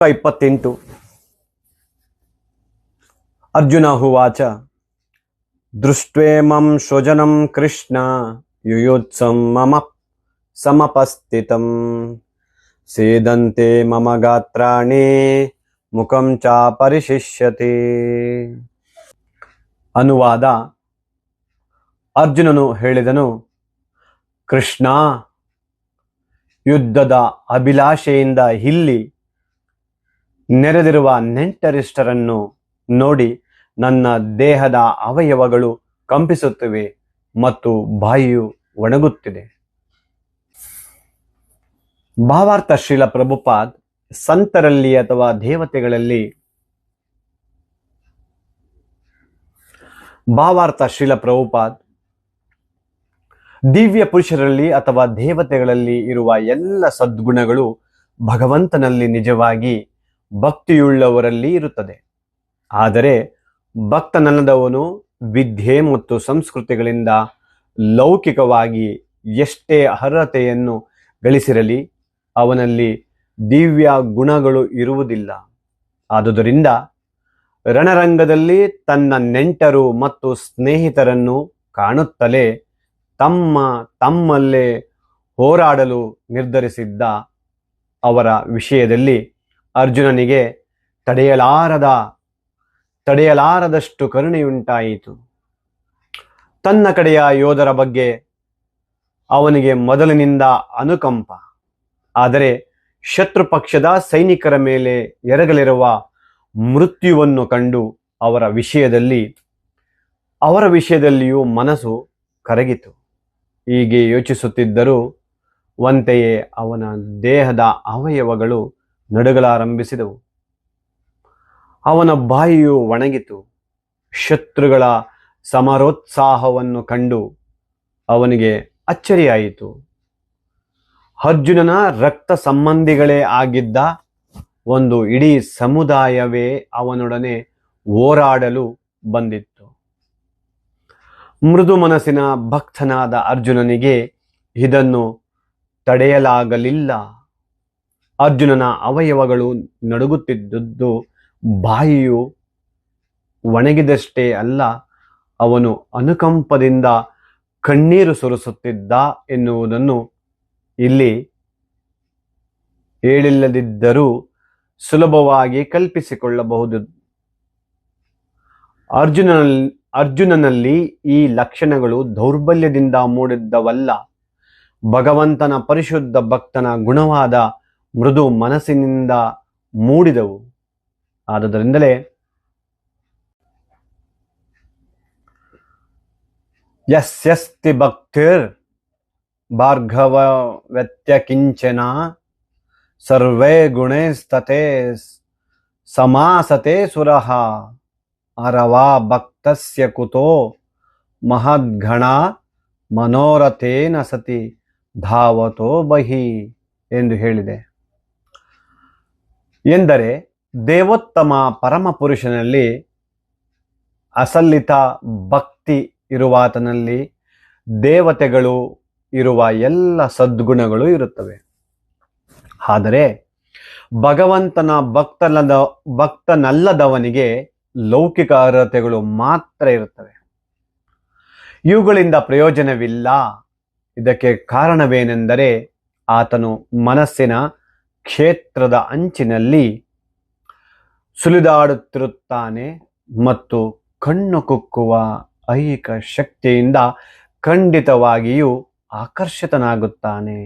28 ಅರ್ಜುನ ಉವಾಚ ದೃಷ್ಟ್ವೇಮಂ ಸ್ವಜನಂ ಕೃಷ್ಣ ಯುಯುತ್ಸಂ ಮಮ ಸಮಪಸ್ಥಿತಂ ಸೇದಂತೆ ಮಮ ಗಾತ್ರಾಣಿ ಮುಖಂ ಚ ಪರಿಶಿಷ್ಯತಿ. ಅನುವಾದ: ಅರ್ಜುನನು ಹೇಳಿದನು, ಕೃಷ್ಣ, ಯುದ್ಧದ ಅಭಿಲಾಷೆಯಿಂದ ಇಲ್ಲಿ ನೆರೆದಿರುವ ನೆಂಟರಿಷ್ಟರನ್ನು ನೋಡಿ ನನ್ನ ದೇಹದ ಅವಯವಗಳು ಕಂಪಿಸುತ್ತಿವೆ ಮತ್ತು ಬಾಯಿಯು ಒಣಗುತ್ತಿದೆ. ಭಾವಾರ್ಥ: ಶ್ರೀಲ ಪ್ರಭುಪಾದ್ ಸಂತರಲ್ಲಿ ಅಥವಾ ದೇವತೆಗಳಲ್ಲಿ ದಿವ್ಯ ಪುರುಷರಲ್ಲಿ ಅಥವಾ ದೇವತೆಗಳಲ್ಲಿ ಇರುವ ಎಲ್ಲ ಸದ್ಗುಣಗಳು ಭಗವಂತನಲ್ಲಿ ನಿಜವಾಗಿ ಭಕ್ತಿಯುಳ್ಳವರಲ್ಲಿ ಇರುತ್ತದೆ. ಆದರೆ ಭಕ್ತನಲ್ಲದವನು ವಿದ್ಯೆ ಮತ್ತು ಸಂಸ್ಕೃತಿಗಳಿಂದ ಲೌಕಿಕವಾಗಿ ಎಷ್ಟೇ ಅರ್ಹತೆಯನ್ನು ಗಳಿಸಿರಲಿ ಅವನಲ್ಲಿ ದಿವ್ಯ ಗುಣಗಳು ಇರುವುದಿಲ್ಲ. ಆದುದರಿಂದ ರಣರಂಗದಲ್ಲಿ ತನ್ನ ನೆಂಟರು ಮತ್ತು ಸ್ನೇಹಿತರನ್ನು ಕಾಣುತ್ತಲೇ ತಮ್ಮಲ್ಲೇ ಹೋರಾಡಲು ನಿರ್ಧರಿಸಿದ್ದ ಅವರ ವಿಷಯದಲ್ಲಿ ಅರ್ಜುನನಿಗೆ ತಡೆಯಲಾರದಷ್ಟು ಕರುಣೆಯುಂಟಾಯಿತು. ತನ್ನ ಕಡೆಯ ಯೋಧರ ಬಗ್ಗೆ ಅವನಿಗೆ ಮೊದಲಿನಿಂದ ಅನುಕಂಪ. ಆದರೆ ಶತ್ರು ಪಕ್ಷದ ಸೈನಿಕರ ಮೇಲೆ ಎರಗಲಿರುವ ಮೃತ್ಯುವನ್ನು ಕಂಡು ಅವರ ವಿಷಯದಲ್ಲಿಯೂ ಮನಸ್ಸು ಕರಗಿತು. ಹೀಗೆ ಯೋಚಿಸುತ್ತಿದ್ದರೂ ಒಂತೆಯೇ ಅವನ ದೇಹದ ಅವಯವಗಳು ನಡುಗಲಾರಂಭಿಸಿದವು. ಅವನ ಬಾಯಿಯು ಒಣಗಿತು. ಶತ್ರುಗಳ ಸಮರೋತ್ಸಾಹವನ್ನು ಕಂಡು ಅವನಿಗೆ ಅಚ್ಚರಿಯಾಯಿತು. ಅರ್ಜುನನ ರಕ್ತ ಸಂಬಂಧಿಗಳೇ ಆಗಿದ್ದ ಒಂದು ಇಡೀ ಸಮುದಾಯವೇ ಅವನೊಡನೆ ಹೋರಾಡಲು ಬಂದಿತ್ತು. ಮೃದು ಮನಸ್ಸಿನ ಭಕ್ತನಾದ ಅರ್ಜುನನಿಗೆ ಇದನ್ನು ತಡೆಯಲಾಗಲಿಲ್ಲ. ಅರ್ಜುನನ ಅವಯವಗಳು ನಡುಗುತ್ತಿದ್ದುದು ಬಾಯಿಯು ಒಣಗಿದಷ್ಟೇ ಅಲ್ಲ, ಅವನು ಅನುಕಂಪದಿಂದ ಕಣ್ಣೀರು ಸುರಿಸುತ್ತಿದ್ದ ಎನ್ನುವುದನ್ನು ಇಲ್ಲಿ ಹೇಳಿಲ್ಲದಿದ್ದರೂ ಸುಲಭವಾಗಿ ಕಲ್ಪಿಸಿಕೊಳ್ಳಬಹುದು. ಅರ್ಜುನನಲ್ಲಿ ಈ ಲಕ್ಷಣಗಳು ದೌರ್ಬಲ್ಯದಿಂದ ಮೂಡಿದ್ದವಲ್ಲ, ಭಗವಂತನ ಪರಿಶುದ್ಧ ಭಕ್ತನ ಗುಣವಾದ ಮೃದು ಮನಸ್ಸಿನಿಂದ ಮೂಡಿದವು. ಆದುದರಿಂದಲೇ ಯಸ್ಯಸ್ತಿ ಭಕ್ತಿರ್ ಭಾರ್ಗವ ವ್ಯತ್ಯಕಿಂಚನ ಸರ್ವೇ ಗುಣೈಸ್ತತೆ ಸಮಾಸತೆ ಸುರಃ ಅರವಾ ಭಕ್ತಸ್ಯ ಕುತೋ ಮಹದ್ಗಣ ಮನೋರಥೇನ ಸತಿ ಧಾವತೋ ಬಹಿ ಎಂದು ಹೇಳಿದೆ. ಎಂದರೆ ದೇವೋತ್ತಮ ಪರಮ ಪುರುಷನಲ್ಲಿ ಅಸಲ್ಲಿತ ಭಕ್ತಿ ಇರುವಾತನಲ್ಲಿ ದೇವತೆಗಳು ಇರುವ ಎಲ್ಲ ಸದ್ಗುಣಗಳು ಇರುತ್ತವೆ. ಆದರೆ ಭಗವಂತನ ಭಕ್ತನಲ್ಲದವನಿಗೆ ಲೌಕಿಕ ಅರ್ಹತೆಗಳು ಮಾತ್ರ ಇರುತ್ತವೆ. ಇವುಗಳಿಂದ ಪ್ರಯೋಜನವಿಲ್ಲ. ಇದಕ್ಕೆ ಕಾರಣವೇನೆಂದರೆ ಆತನು ಮನಸ್ಸಿನ ಕ್ಷೇತ್ರದ ಅಂಚಿನಲ್ಲಿ ಸುಳಿದಾಡುತ್ತಿರುತ್ತಾನೆ ಮತ್ತು ಕಣ್ಣು ಕುಕ್ಕುವ ಐಹಿಕ ಶಕ್ತಿಯಿಂದ ಖಂಡಿತವಾಗಿಯೂ ಆಕರ್ಷಿತನಾಗುತ್ತಾನೆ.